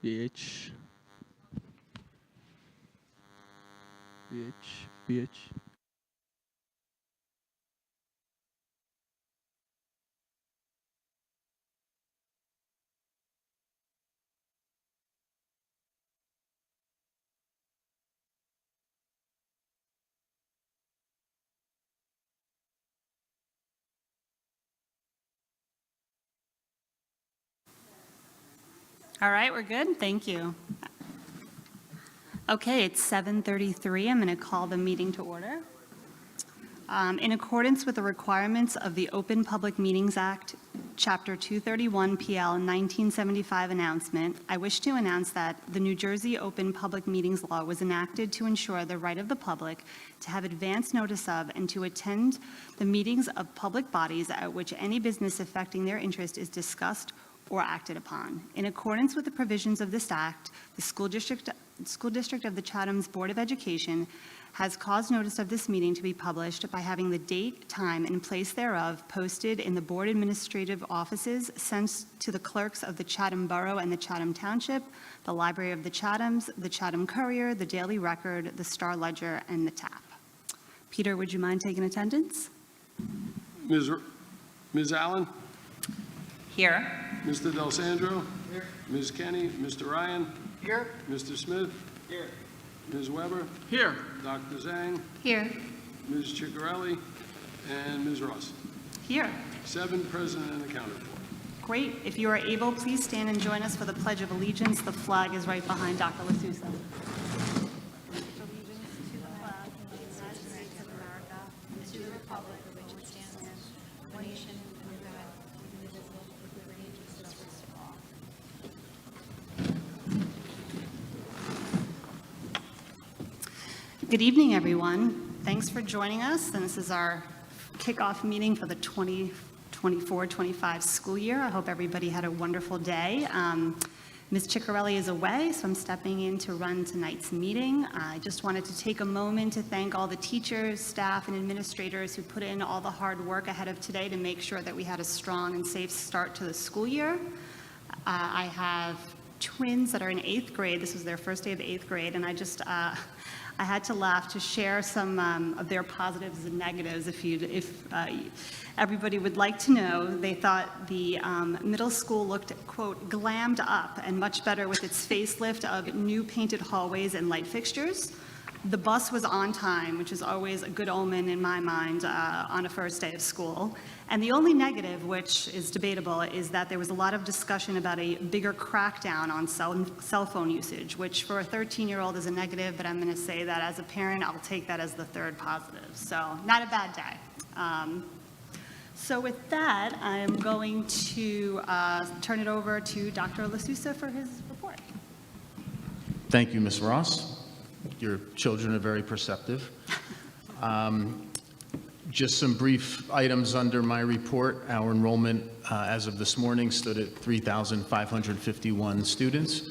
Bitch. Bitch. Bitch. All right, we're good. Thank you. Okay, it's 7:33. I'm going to call the meeting to order. In accordance with the requirements of the Open Public Meetings Act, Chapter 231 PL 1975 announcement, I wish to announce that the New Jersey Open Public Meetings Law was enacted to ensure the right of the public to have advance notice of and to attend the meetings of public bodies at which any business affecting their interest is discussed or acted upon. In accordance with the provisions of this act, the School District of the Chatham's Board of Education has caused notice of this meeting to be published by having the date, time, and place thereof posted in the board administrative offices, sent to the clerks of the Chatham Borough and the Chatham Township, the Library of the Chathams, the Chatham Courier, the Daily Record, the Star Ledger, and the TAP. Peter, would you mind taking attendance? Ms. Allen? Here. Mr. Del Sandro? Here. Ms. Kenny? Mr. Ryan? Here. Mr. Smith? Here. Ms. Weber? Here. Dr. Zhang? Here. Ms. Ciccarelli? And Ms. Ross? Here. 7 present and accounted for. Great. If you are able, please stand and join us for the Pledge of Allegiance. The flag is right behind Dr. LaSusa. Good evening, everyone. Thanks for joining us, and this is our kickoff meeting for the 2024-25 school year. I hope everybody had a wonderful day. Ms. Ciccarelli is away, so I'm stepping in to run tonight's meeting. I just wanted to take a moment to thank all the teachers, staff, and administrators who put in all the hard work ahead of today to make sure that we had a strong and safe start to the school year. I have twins that are in 8th grade. This was their first day of 8th grade, and I had to laugh to share some of their positives and negatives. If everybody would like to know, they thought the middle school looked, quote, glammed up and much better with its facelift of new painted hallways and light fixtures. The bus was on time, which is always a good omen in my mind on a first day of school. And the only negative, which is debatable, is that there was a lot of discussion about a bigger crackdown on cell phone usage, which for a 13-year-old is a negative, but I'm going to say that as a parent, I'll take that as the third positive. So not a bad day. So with that, I'm going to turn it over to Dr. LaSusa for his report. Thank you, Ms. Ross. Your children are very perceptive. Just some brief items under my report. Our enrollment as of this morning stood at 3,551 students.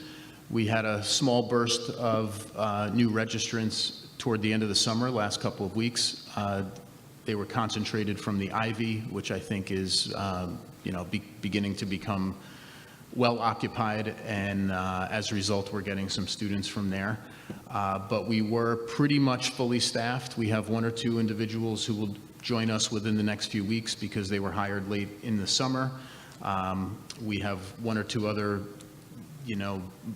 We had a small burst of new registrants toward the end of the summer, last couple of weeks. They were concentrated from the Ivy, which I think is beginning to become well occupied, and as a result, we're getting some students from there. But we were pretty much fully staffed. We have 1 or 2 individuals who will join us within the next few weeks because they were hired late in the summer. We have 1 or 2 other,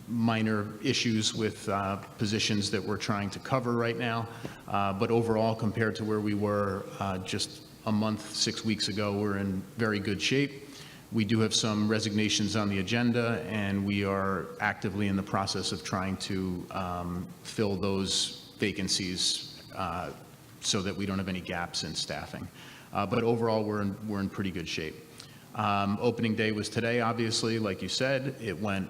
minor issues with positions that we're trying to cover right now. But overall, compared to where we were just a month, 6 weeks ago, we're in very good shape. We do have some resignations on the agenda, and we are actively in the process of trying to fill those vacancies so that we don't have any gaps in staffing. But overall, we're in pretty good shape. Opening day was today, obviously, like you said. It went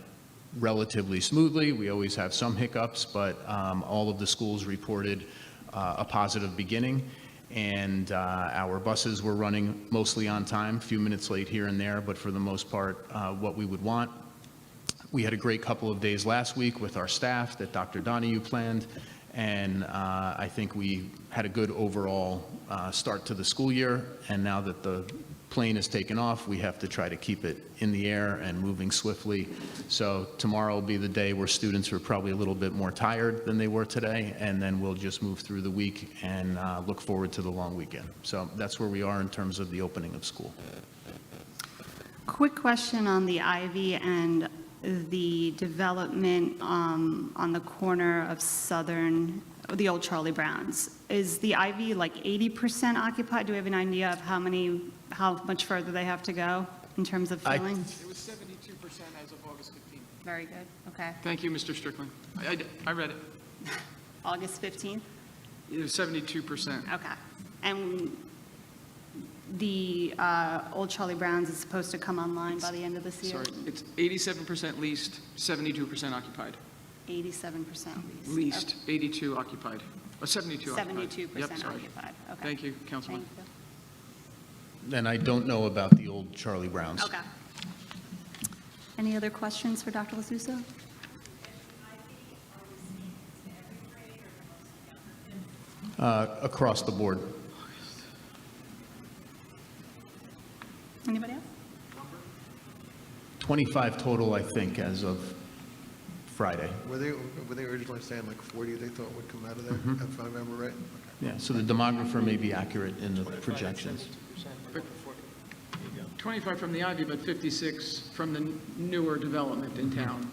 relatively smoothly. We always have some hiccups, but all of the schools reported a positive beginning. And our buses were running mostly on time, a few minutes late here and there, but for the most part, what we would want. We had a great couple of days last week with our staff that Dr. Donahue planned, and I think we had a good overall start to the school year. And now that the plane is taken off, we have to try to keep it in the air and moving swiftly. So tomorrow will be the day where students are probably a little bit more tired than they were today, and then we'll just move through the week and look forward to the long weekend. So that's where we are in terms of the opening of school. Quick question on the Ivy and the development on the corner of Southern, the old Charlie Brown's. Is the Ivy like 80% occupied? Do we have an idea of how much further they have to go in terms of filling? It was 72% as of August 15th. Very good, okay. Thank you, Mr. Strickland. I read it. August 15th? It was 72%. Okay. And the old Charlie Brown's is supposed to come online by the end of this year? Sorry, it's 87% leased, 72% occupied. 87% leased. Leased, 82 occupied. 72 occupied. 72% Yep, sorry. occupied, okay. Thank you, Councilman. Thank you. And I don't know about the old Charlie Brown's. Okay. Any other questions for Dr. LaSusa? Across the board. Anybody else? 25 total, I think, as of Friday. Were they originally saying like 40 they thought would come out of there, if I remember right? Yeah, so the demographer may be accurate in the projections. 25 from the Ivy, but 56 from the newer development in town.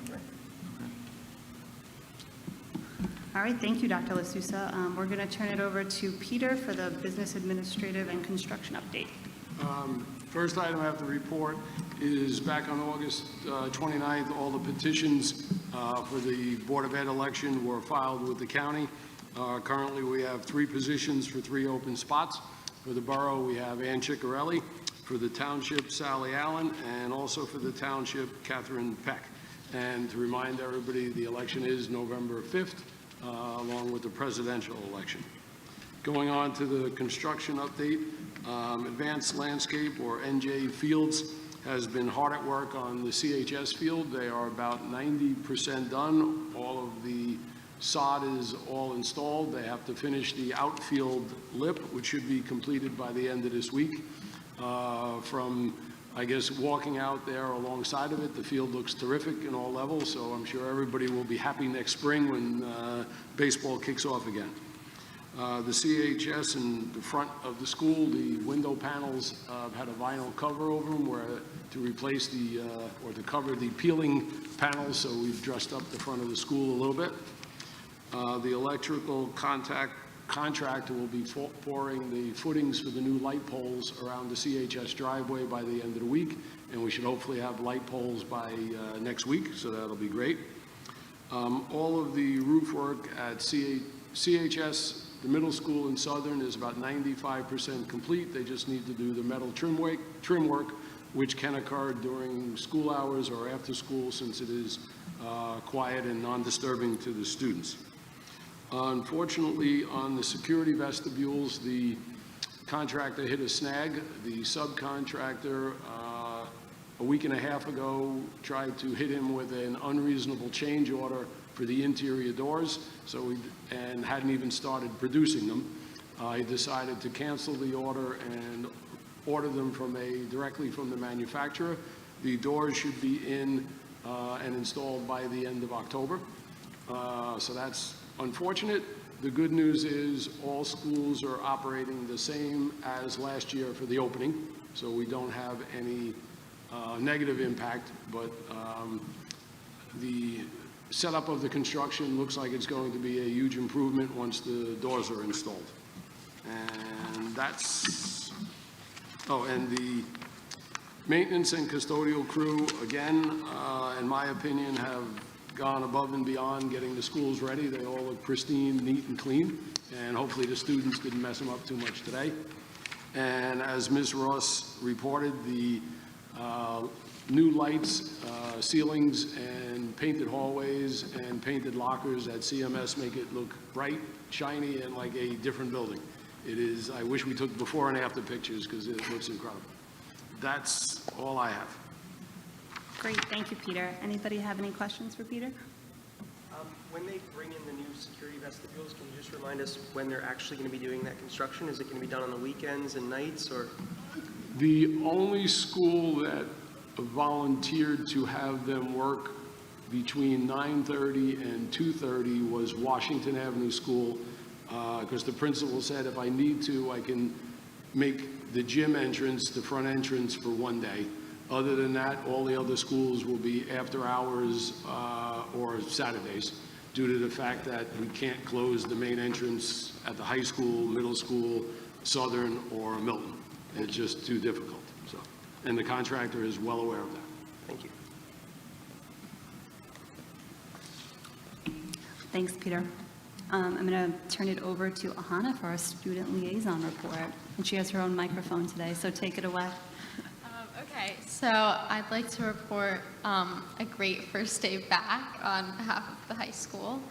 All right, thank you, Dr. LaSusa. We're going to turn it over to Peter for the business administrative and construction update. First item I have to report is back on August 29th, all the petitions for the Board of Ed election were filed with the county. Currently, we have 3 positions for 3 open spots. For the borough, we have Ann Ciccarelli. For the township, Sally Allen, and also for the township, Catherine Peck. And to remind everybody, the election is November 5th, along with the presidential election. Going on to the construction update, Advanced Landscape, or NJ Fields, has been hard at work on the CHS field. They are about 90% done. All of the sod is all installed. They have to finish the outfield lip, which should be completed by the end of this week. From, I guess, walking out there alongside of it, the field looks terrific in all levels, so I'm sure everybody will be happy next spring when baseball kicks off again. The CHS in the front of the school, the window panels had a vinyl cover over them to replace or to cover the peeling panels, so we've dressed up the front of the school a little bit. The electrical contractor will be pouring the footings for the new light poles around the CHS driveway by the end of the week, and we should hopefully have light poles by next week, so that'll be great. All of the roof work at CHS, the middle school in Southern, is about 95% complete. They just need to do the metal trim work, which can occur during school hours or after school, since it is quiet and non-disturbing to the students. Unfortunately, on the security vestibules, the contractor hit a snag. The subcontractor, a week and a half ago, tried to hit him with an unreasonable change order for the interior doors, and hadn't even started producing them. He decided to cancel the order and order them directly from the manufacturer. The doors should be in and installed by the end of October. So that's unfortunate. The good news is all schools are operating the same as last year for the opening, so we don't have any negative impact, but the setup of the construction looks like it's going to be a huge improvement once the doors are installed. And that's, and the maintenance and custodial crew, again, in my opinion, have gone above and beyond getting the schools ready. They all look pristine, neat, and clean, and hopefully the students didn't mess them up too much today. And as Ms. Ross reported, the new lights, ceilings, and painted hallways and painted lockers at CMS make it look bright, shiny, and like a different building. It is, I wish we took before and after pictures because it looks incredible. That's all I have. Great, thank you, Peter. Anybody have any questions for Peter? When they bring in the new security vestibules, can you just remind us when they're actually going to be doing that construction? Is it going to be done on the weekends and nights, or? The only school that volunteered to have them work between 9:30 and 2:30 was Washington Avenue School, because the principal said, if I need to, I can make the gym entrance, the front entrance for one day. Other than that, all the other schools will be after hours or Saturdays, due to the fact that we can't close the main entrance at the high school, middle school, Southern, or Milton. It's just too difficult, so. And the contractor is well aware of that. Thank you. Thanks, Peter. I'm going to turn it over to Ahana for our student liaison report. And she has her own microphone today, so take it away. Okay, so I'd like to report a great first day back on behalf of the high school.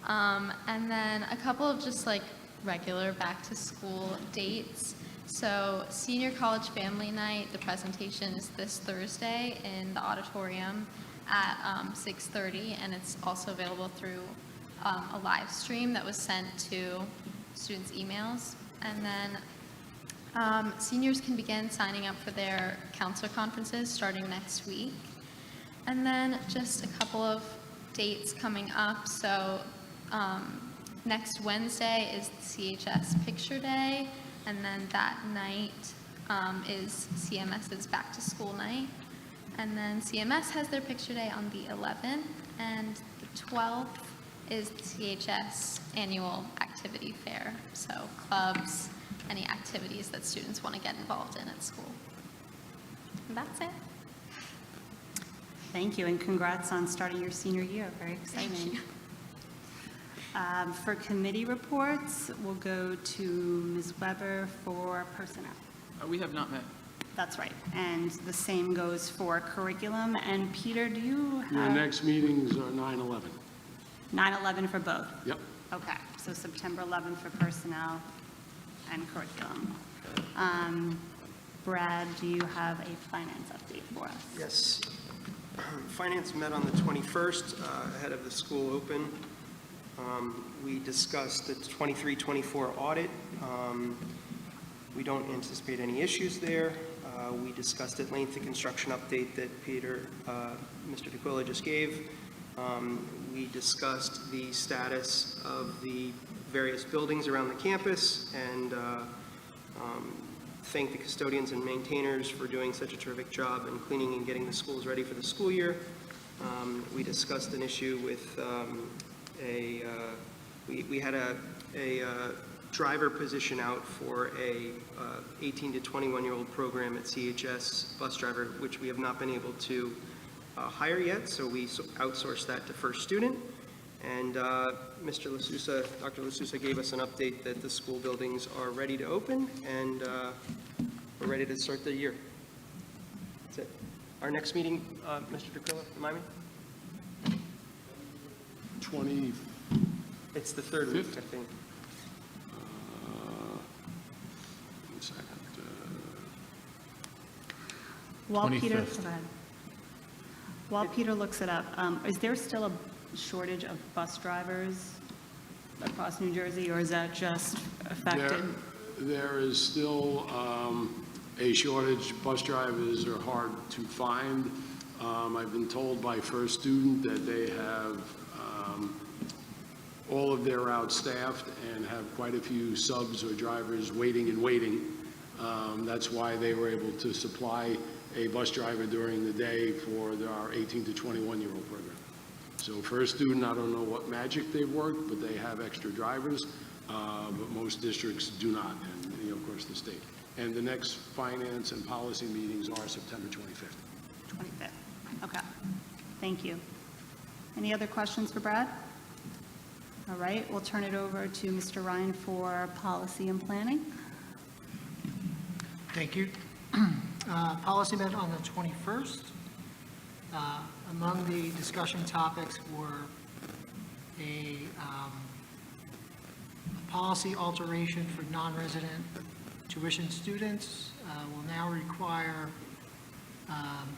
And then a couple of just like regular back to school dates. So senior college family night, the presentation is this Thursday in the auditorium at 6:30, and it's also available through a live stream that was sent to students' emails. And then seniors can begin signing up for their counselor conferences starting next week. And then just a couple of dates coming up. So next Wednesday is the CHS Picture Day, and then that night is CMS's Back to School night. And then CMS has their Picture Day on the 11th, and the 12th is the CHS annual activity fair. So clubs, any activities that students want to get involved in at school. And that's it. Thank you, and congrats on starting your senior year. Very exciting. Thank you. For committee reports, we'll go to Ms. Weber for personnel. We have not met. That's right. And the same goes for curriculum. And Peter, do you Your have next meetings are 9/11. 9/11 for both? Yep. Okay, so September 11th for personnel and curriculum. Brad, do you have a finance update for us? Yes. Finance met on the 21st, ahead of the school open. We discussed the 23-24 audit. We don't anticipate any issues there. We discussed at length the construction update that Mr. DeQuilla just gave. We discussed the status of the various buildings around the campus and thank the custodians and maintainers for doing such a terrific job in cleaning and getting the schools ready for the school year. We discussed an issue with we had a driver position out for a 18 to 21-year-old program at CHS, bus driver, which we have not been able to hire yet, so we outsourced that to First Student. And Mr. LaSousa, Dr. LaSousa gave us an update that the school buildings are ready to open, and we're ready to start the year. That's it. Our next meeting, Mr. DeQuilla, remind me? 20, It's the third week, Fifth? I think. one second. While Peter, 25th. go ahead. While Peter looks it up, is there still a shortage of bus drivers across New Jersey, or is that just affected? There is still a shortage. Bus drivers are hard to find. I've been told by First Student that they have all of their outstaffed and have quite a few subs or drivers waiting and waiting. That's why they were able to supply a bus driver during the day for our 18 to 21-year-old program. So First Student, I don't know what magic they've worked, but they have extra drivers, but most districts do not, and of course the state. And the next finance and policy meetings are September 25th. 25th. Okay. Thank you. Any other questions for Brad? All right, we'll turn it over to Mr. Ryan for policy and planning. Thank you. Policy met on the 21st. Among the discussion topics were a policy alteration for non-resident tuition students will now require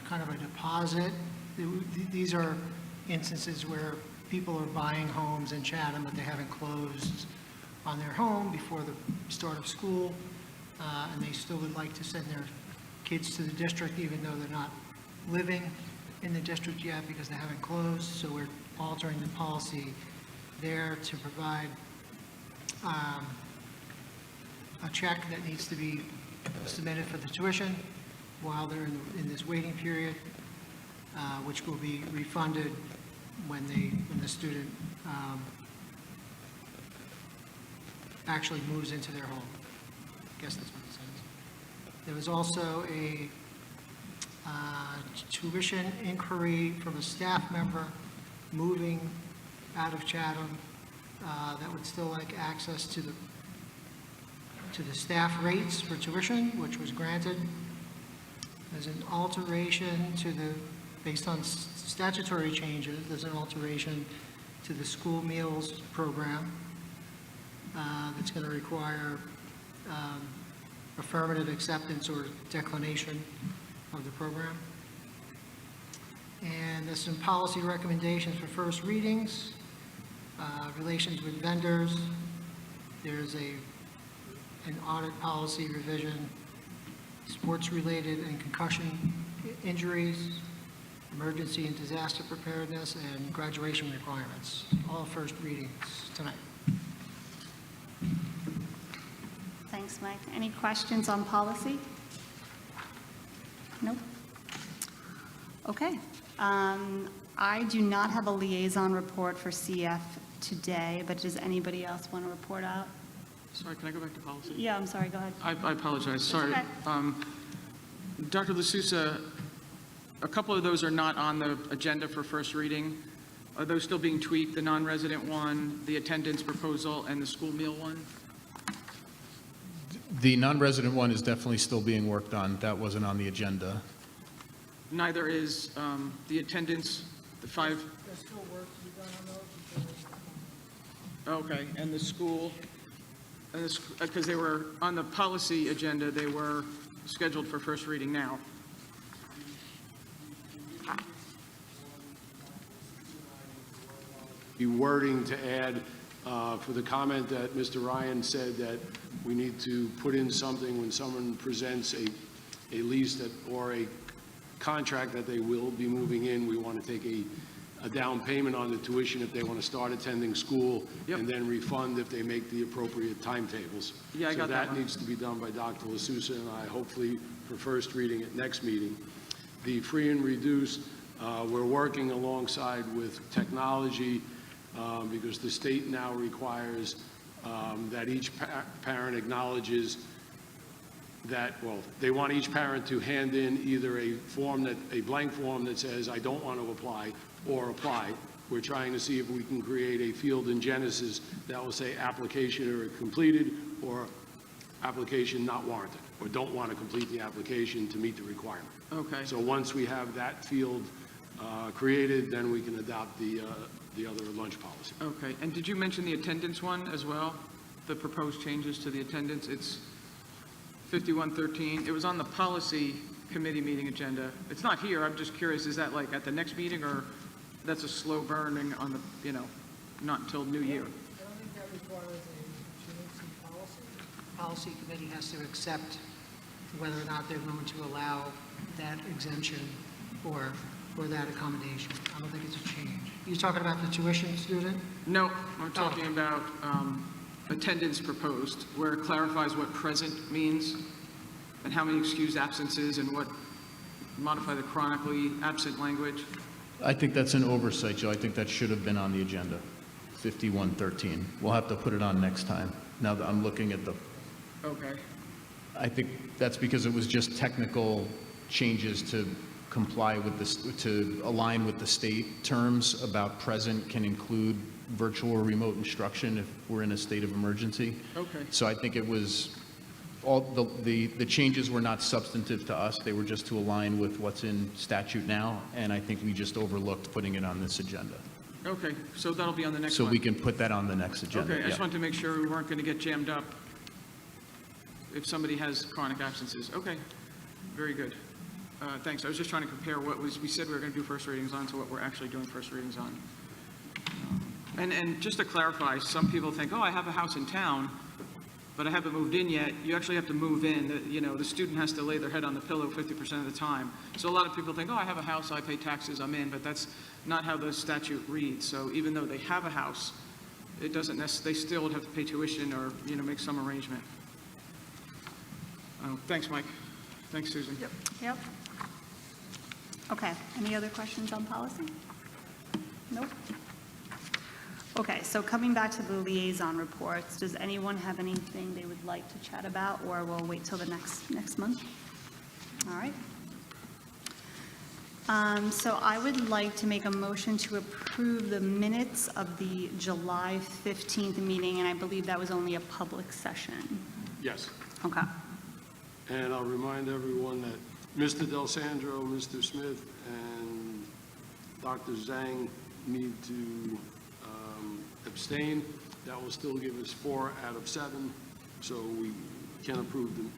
kind of a deposit. These are instances where people are buying homes in Chatham, but they haven't closed on their home before the start of school, and they still would like to send their kids to the district, even though they're not living in the district yet because they haven't closed. So we're altering the policy there to provide a check that needs to be submitted for the tuition while they're in this waiting period, which will be refunded when the student actually moves into their home. I guess that's what it says. There was also a tuition inquiry from a staff member moving out of Chatham that would still like access to the staff rates for tuition, which was granted. There's an alteration based on statutory changes, there's an alteration to the school meals program that's going to require affirmative acceptance or declination of the program. And there's some policy recommendations for first readings, relations with vendors. There's an audit policy revision, sports-related and concussion injuries, emergency and disaster preparedness, and graduation requirements, all first readings tonight. Thanks, Mike. Any questions on policy? Nope. Okay. I do not have a liaison report for CF today, but does anybody else want to report out? Sorry, can I go back to policy? Yeah, I'm sorry, go ahead. I apologize, sorry. okay. Dr. LaSousa, a couple of those are not on the agenda for first reading. Are those still being tweaked, the non-resident one, the attendance proposal, and the school meal one? The non-resident one is definitely still being worked on. That wasn't on the agenda. Neither is the attendance, the 5... There's still work to be done on those. Okay, and the school, because they were on the policy agenda, they were scheduled for first reading now. The wording to add for the comment that Mr. Ryan said that we need to put in something when someone presents a lease that, or a contract that they will be moving in, we want to take a down payment on the tuition if they want to start attending school, Yep. and then refund if they make the appropriate timetables. Yeah, I got that So one. that needs to be done by Dr. LaSousa and I, hopefully for first reading at next meeting. The free and reduced, we're working alongside with technology because the state now requires that each parent acknowledges that, well, they want each parent to hand in either a blank form that says, I don't want to apply, or apply. We're trying to see if we can create a field in Genesis that will say application or completed, or application not warranted, or don't want to complete the application to meet the requirement. Okay. So once we have that field created, then we can adopt the other lunch policy. Okay, and did you mention the attendance one as well? The proposed changes to the attendance? It's 5113. It was on the policy committee meeting agenda. It's not here. I'm just curious, is that like at the next meeting, or that's a slow burning on the, not until New Year? I don't think that requires a change in policy. Policy committee has to accept whether or not they're going to allow that exemption or that accommodation. I don't think it's a change. You talking about the tuition student? No, I'm talking about attendance proposed, where it clarifies what present means and how many excused absences and what modify the chronically absent language. I think that's an oversight, Joe. I think that should have been on the agenda, 5113. We'll have to put it on next time. Now that I'm looking at Okay. I think that's because it was just technical changes to comply with this, to align with the state terms about present can include virtual or remote instruction if we're in a state of emergency. Okay. So I think it was, all the changes were not substantive to us. They were just to align with what's in statute now, and I think we just overlooked putting it on this agenda. Okay, so that'll be on the next So one. we can put that on the next agenda. Okay, I just yeah. wanted to make sure we weren't going to get jammed up if somebody has chronic absences. Okay, very good. Thanks. I was just trying to compare what we said we were going to do first readings on to what we're actually doing first readings on. And just to clarify, some people think, oh, I have a house in town, but I haven't moved in yet, you actually have to move in. The student has to lay their head on the pillow 50% of the time. So a lot of people think, oh, I have a house, I pay taxes, I'm in, but that's not how the statute reads. So even though they have a house, it doesn't necessarily, they still would have to pay tuition or, make some arrangement. Thanks, Mike. Thanks, Susan. Yep. Okay, any other questions on policy? Nope. Okay, so coming back to the liaison reports, does anyone have anything they would like to chat about, or we'll wait till the next month? All right. So I would like to make a motion to approve the minutes of the July 15th meeting, and I believe that was only a public session. Yes. Okay. And I'll remind everyone that Mr. Del Sandro, Mr. Smith, and Dr. Zhang need to abstain. That will still give us 4 out of 7, so we can approve them.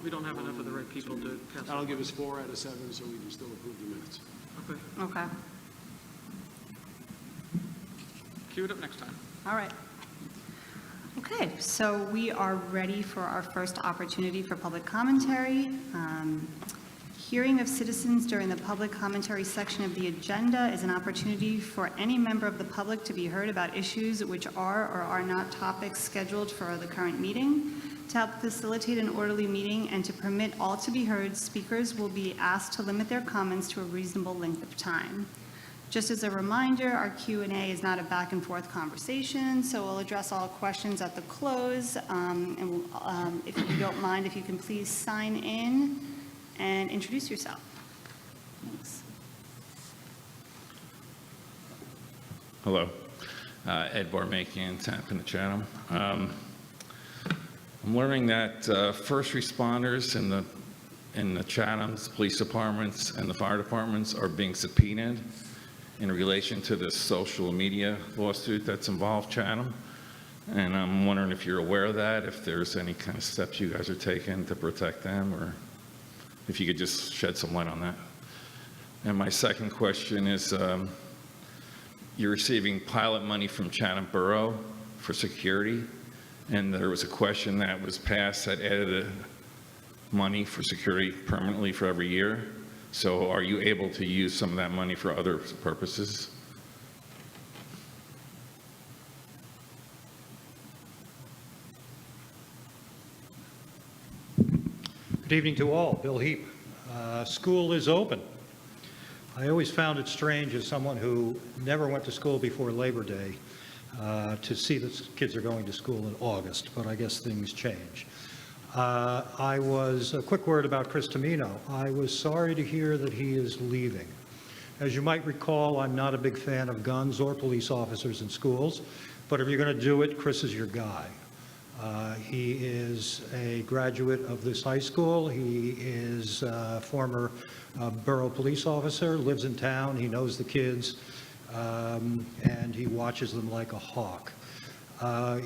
We don't have enough of the right people to pass. That'll give us 4 out of 7, so we can still approve the minutes. Okay. Okay. Cue it up next time. All right. Okay, so we are ready for our first opportunity for public commentary. Hearing of citizens during the public commentary section of the agenda is an opportunity for any member of the public to be heard about issues which are or are not topics scheduled for the current meeting. To help facilitate an orderly meeting and to permit all to be heard, speakers will be asked to limit their comments to a reasonable length of time. Just as a reminder, our Q&A is not a back and forth conversation, so we'll address all questions at the close. If you don't mind, if you can please sign in and introduce yourself. Thanks. Hello, Ed Barmakian, Tappan, Chatham. I'm learning that first responders in the Chathams, police departments, and the fire departments are being subpoenaed in relation to this social media lawsuit that's involved Chatham. And I'm wondering if you're aware of that, if there's any kind of steps you guys are taking to protect them, or if you could just shed some light on that. And my second question is, you're receiving pilot money from Chatham Borough for security, and there was a question that was passed that added money for security permanently for every year. So are you able to use some of that money for other purposes? Good evening to all. Bill Heap. School is open. I always found it strange as someone who never went to school before Labor Day to see that kids are going to school in August, but I guess things change. A quick word about Chris Tomino. I was sorry to hear that he is leaving. As you might recall, I'm not a big fan of guns or police officers in schools, but if you're going to do it, Chris is your guy. He is a graduate of this high school. He is a former borough police officer, lives in town, he knows the kids, and he watches them like a hawk.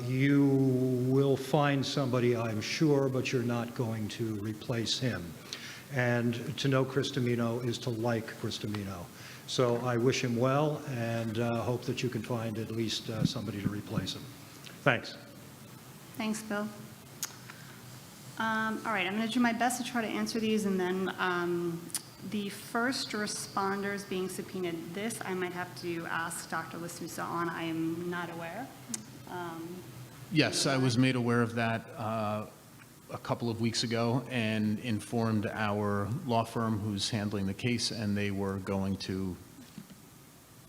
You will find somebody, I'm sure, but you're not going to replace him. And to know Chris Tomino is to like Chris Tomino. So I wish him well and hope that you can find at least somebody to replace him. Thanks. Thanks, Bill. All right, I'm going to do my best to try to answer these, and then the first responders being subpoenaed, this I might have to ask Dr. LaSousa on. I am not aware. Yes, I was made aware of that a couple of weeks ago and informed our law firm who's handling the case, and they were going to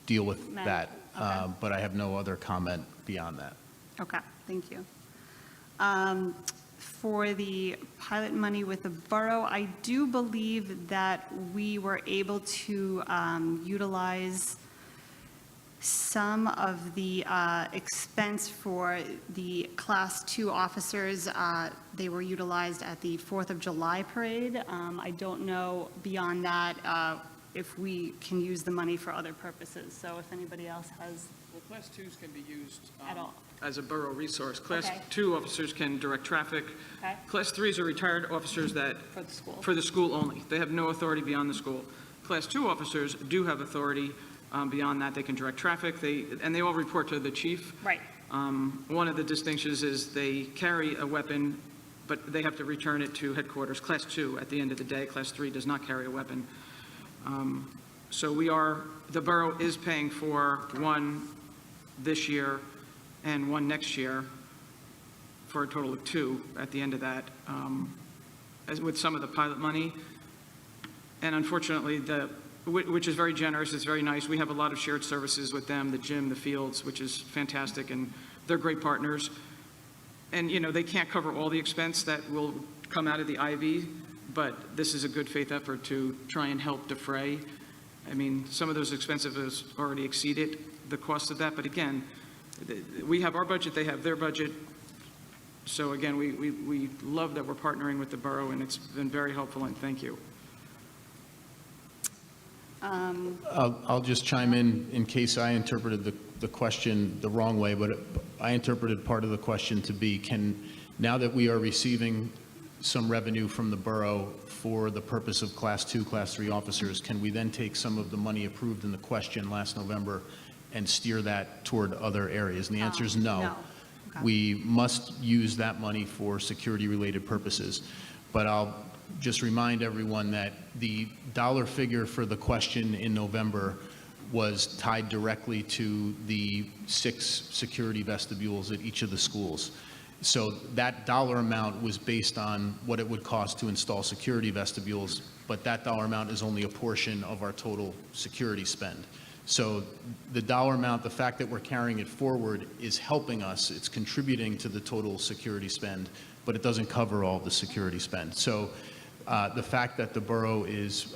deal with that. Okay. But I have no other comment beyond that. Okay, thank you. For the pilot money with the borough, I do believe that we were able to utilize some of the expense for the Class 2 officers. They were utilized at the 4th of July parade. I don't know beyond that if we can use the money for other purposes. So if anybody else has Well, Class 2s can be used at all. as a borough resource. Class Okay. 2 officers can direct traffic. Okay. Class 3s are retired officers that, For the school. for the school only. They have no authority beyond the school. Class 2 officers do have authority beyond that. They can direct traffic, and they all report to the chief. Right. One of the distinctions is they carry a weapon, but they have to return it to headquarters, Class 2, at the end of the day. Class 3 does not carry a weapon. So the borough is paying for one this year and one next year, for a total of 2 at the end of that, as with some of the pilot money. And unfortunately, which is very generous, it's very nice. We have a lot of shared services with them, the gym, the fields, which is fantastic, and they're great partners. And, they can't cover all the expense that will come out of the IV, but this is a good faith effort to try and help defray. I mean, some of those expenses have already exceeded the cost of that, but again, we have our budget, they have their budget. So again, we love that we're partnering with the borough, and it's been very helpful, and thank you. I'll just chime in case I interpreted the question the wrong way, but I interpreted part of the question to be, now that we are receiving some revenue from the borough for the purpose of Class 2, Class 3 officers, can we then take some of the money approved in the question last November and steer that toward other areas? And the answer is no. No. Okay. We must use that money for security-related purposes. But I'll just remind everyone that the dollar figure for the question in November was tied directly to the 6 security vestibules at each of the schools. So that dollar amount was based on what it would cost to install security vestibules, but that dollar amount is only a portion of our total security spend. So the dollar amount, the fact that we're carrying it forward is helping us. It's contributing to the total security spend, but it doesn't cover all the security spend. So the fact that the borough is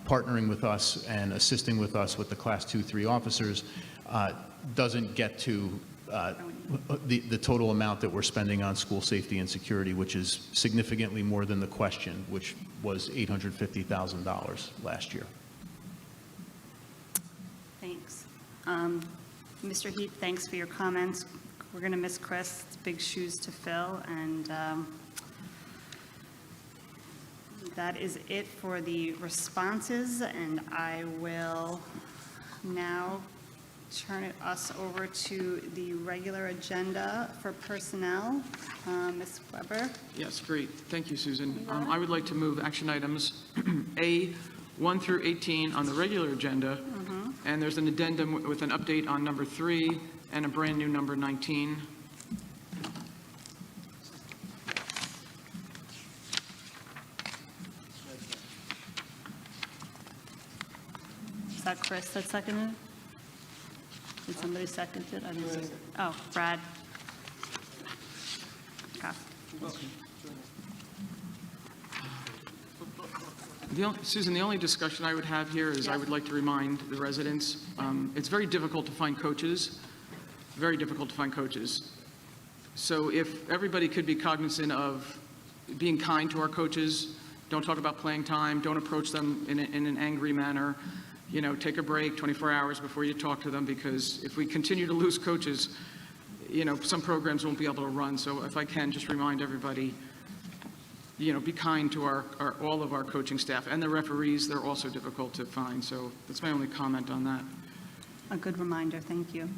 partnering with us and assisting with us with the Class 2, 3 officers doesn't get to the total amount that we're spending on school safety and security, which is significantly more than the question, which was $850,000 last year. Thanks. Mr. Heath, thanks for your comments. We're going to miss Chris. It's big shoes to fill, and that is it for the responses, and I will now turn us over to the regular agenda for personnel. Ms. Weber? Yes, great. Thank you, Susan. I would like to move action items A, 1 through 18 on the regular agenda, and there's an addendum with an update on number 3 and a brand-new number 19. Is that Chris that seconded? Did somebody second it? I didn't see it. Oh, Brad. Okay. Susan, the only discussion I would have here is I would like to remind the residents, it's very difficult to find coaches, very difficult to find coaches. So if everybody could be cognizant of being kind to our coaches, don't talk about playing time, don't approach them in an angry manner, take a break 24 hours before you talk to them, because if we continue to lose coaches, some programs won't be able to run. So if I can, just remind everybody, be kind to all of our coaching staff, and the referees. They're also difficult to find. So that's my only comment on that. A good reminder, thank you.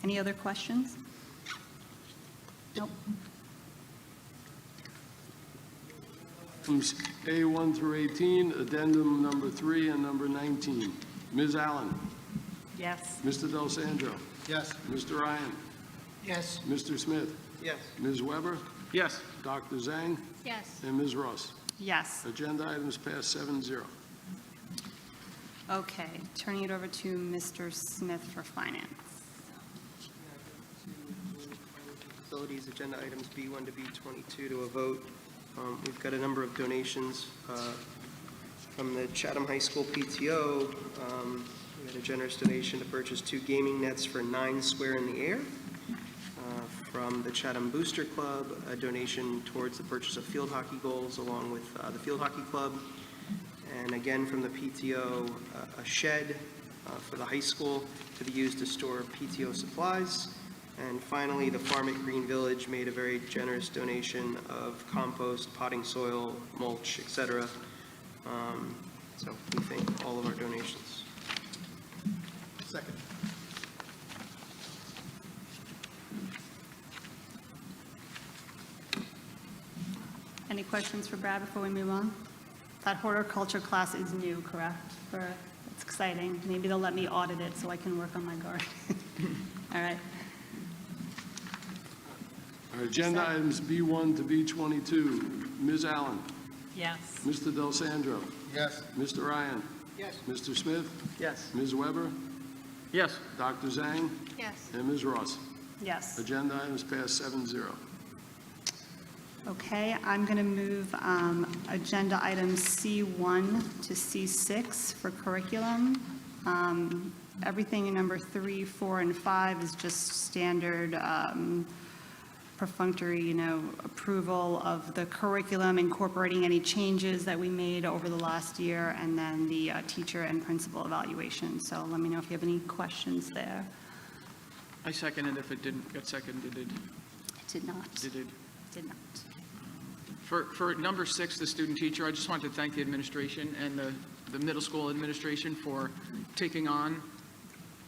Any other questions? Nope. Items A1 through 18, addendum number 3 and number 19. Ms. Allen? Yes. Mr. Del Sandro? Yes. Mr. Ryan? Yes. Mr. Smith? Yes. Ms. Weber? Yes. Dr. Zhang? Yes. And Ms. Ross? Yes. Agenda items pass 7-0. Okay, turning it over to Mr. Smith for finance. Facilities, agenda items B1 to B22 to a vote. We've got a number of donations from the Chatham High School PTO. We had a generous donation to purchase 2 gaming nets for 9 Square in the Air. From the Chatham Booster Club, a donation towards the purchase of field hockey goals along with the field hockey club. And again, from the PTO, a shed for the high school to be used to store PTO supplies. And finally, the Farm at Green Village made a very generous donation of compost, potting soil, mulch, etc. So we thank all of our donations. Second. Any questions for Brad before we move on? That horticulture class is new, correct? It's exciting. Maybe they'll let me audit it so I can work on my garden. All right. Our agenda items B1 to B22. Ms. Allen? Yes. Mr. Del Sandro? Yes. Mr. Ryan? Yes. Mr. Smith? Yes. Ms. Weber? Yes. Dr. Zhang? Yes. And Ms. Ross? Yes. Agenda items pass 7-0. Okay, I'm going to move agenda items C1 to C6 for curriculum. Everything in number 3, 4, and 5 is just standard perfunctory, approval of the curriculum, incorporating any changes that we made over the last year, and then the teacher and principal evaluation. So let me know if you have any questions there. I seconded if it didn't get seconded. It did not. It did. Did not. For number 6, the student teacher, I just wanted to thank the administration and the middle school administration for taking on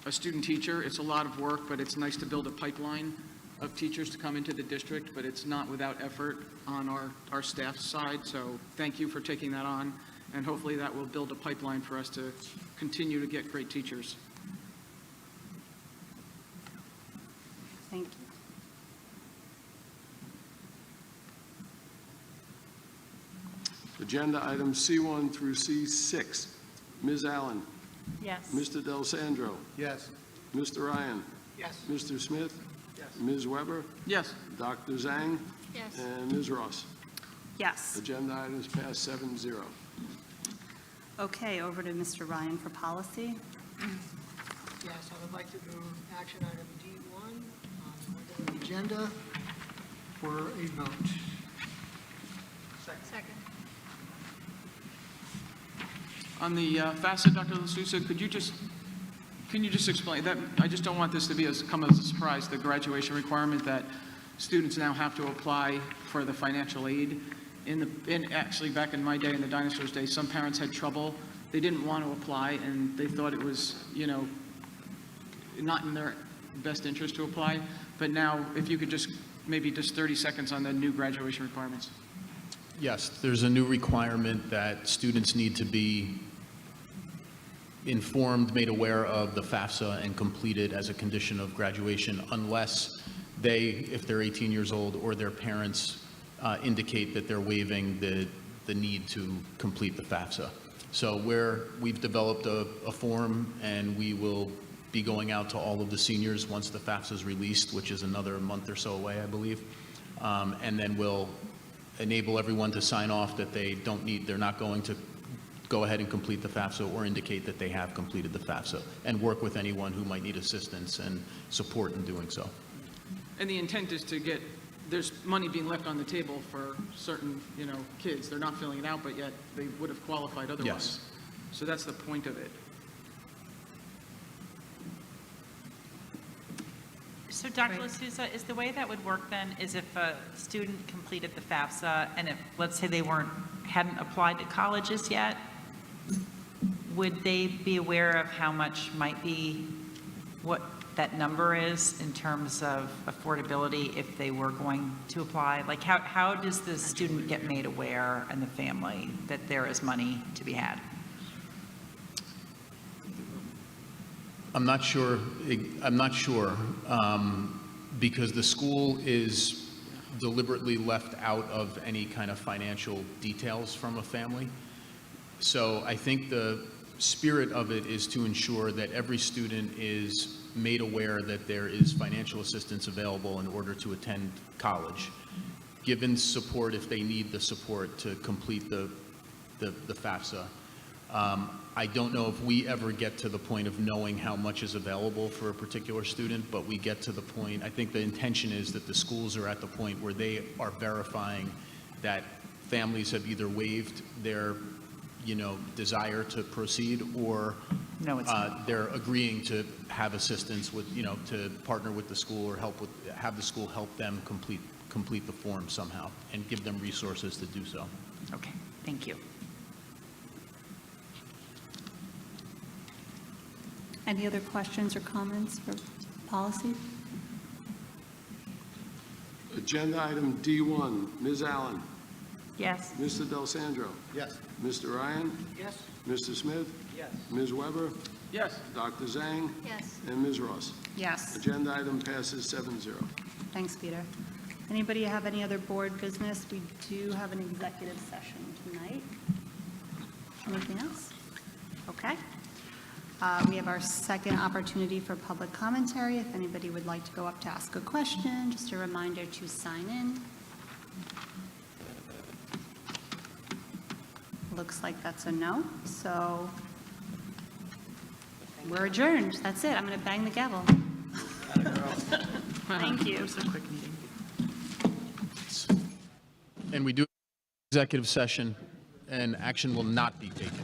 a student teacher. It's a lot of work, but it's nice to build a pipeline of teachers to come into the district, but it's not without effort on our staff side. So thank you for taking that on, and hopefully that will build a pipeline for us to continue to get great teachers. Thank you. Agenda items C1 through C6. Ms. Allen? Yes. Mr. Del Sandro? Yes. Mr. Ryan? Yes. Mr. Smith? Yes. Ms. Weber? Yes. Dr. Zhang? Yes. And Ms. Ross? Yes. Agenda items pass 7-0. Okay, over to Mr. Ryan for policy. Yes, I would like to move action item D1 on the agenda for a vote. Second. On the FAFSA, Dr. LaSousa, can you just explain that? I just don't want this to come as a surprise, the graduation requirement that students now have to apply for the financial aid. Actually, back in my day, in the dinosaurs' day, some parents had trouble. They didn't want to apply, and they thought it was, not in their best interest to apply. But now, if you could maybe just 30 seconds on the new graduation requirements. Yes, there's a new requirement that students need to be informed, made aware of the FAFSA, and completed as a condition of graduation unless they, if they're 18 years old, or their parents indicate that they're waiving the need to complete the FAFSA. So we've developed a form, and we will be going out to all of the seniors once the FAFSA is released, which is another month or so away, I believe. And then we'll enable everyone to sign off that they're not going to go ahead and complete the FAFSA or indicate that they have completed the FAFSA, and work with anyone who might need assistance and support in doing so. And the intent is there's money being left on the table for certain, kids. They're not filling it out, but yet they would have qualified otherwise. Yes. So that's the point of it. So Dr. Right. LaSousa, is the way that would work then is if a student completed the FAFSA and if, let's say they hadn't applied to colleges yet, would they be aware of how much might be, what that number is in terms of affordability if they were going to apply? Like how does the student get made aware and the family that there is money to be had? I'm not sure, because the school is deliberately left out of any kind of financial details from a family. So I think the spirit of it is to ensure that every student is made aware that there is financial assistance available in order to attend college, given support if they need the support to complete the FAFSA. I don't know if we ever get to the point of knowing how much is available for a particular student, but we get to the point, I think the intention is that the schools are at the point where they are verifying that families have either waived their, desire to proceed, or No, it's not. they're agreeing to have assistance with, to partner with the school or have the school help them complete the form somehow and give them resources to do so. Okay, thank you. Any other questions or comments for policy? Agenda item D1. Ms. Allen? Yes. Mr. Del Sandro. Yes. Mr. Ryan. Yes? Mr. Smith. Yes. Ms. Weber. Yes. Dr. Zhang. Yes. And Ms. Ross. Yes. Agenda item passes 7-0. Thanks, Peter. Anybody have any other board business? We do have an executive session tonight. Anything else? Okay. We have our second opportunity for public commentary. If anybody would like to go up to ask a question, just a reminder to sign in. Looks like that's a no, so we're adjourned. That's it. I'm going to bang the gavel. Thank you. It was a quick meeting. And we do executive session, and action will not be taken.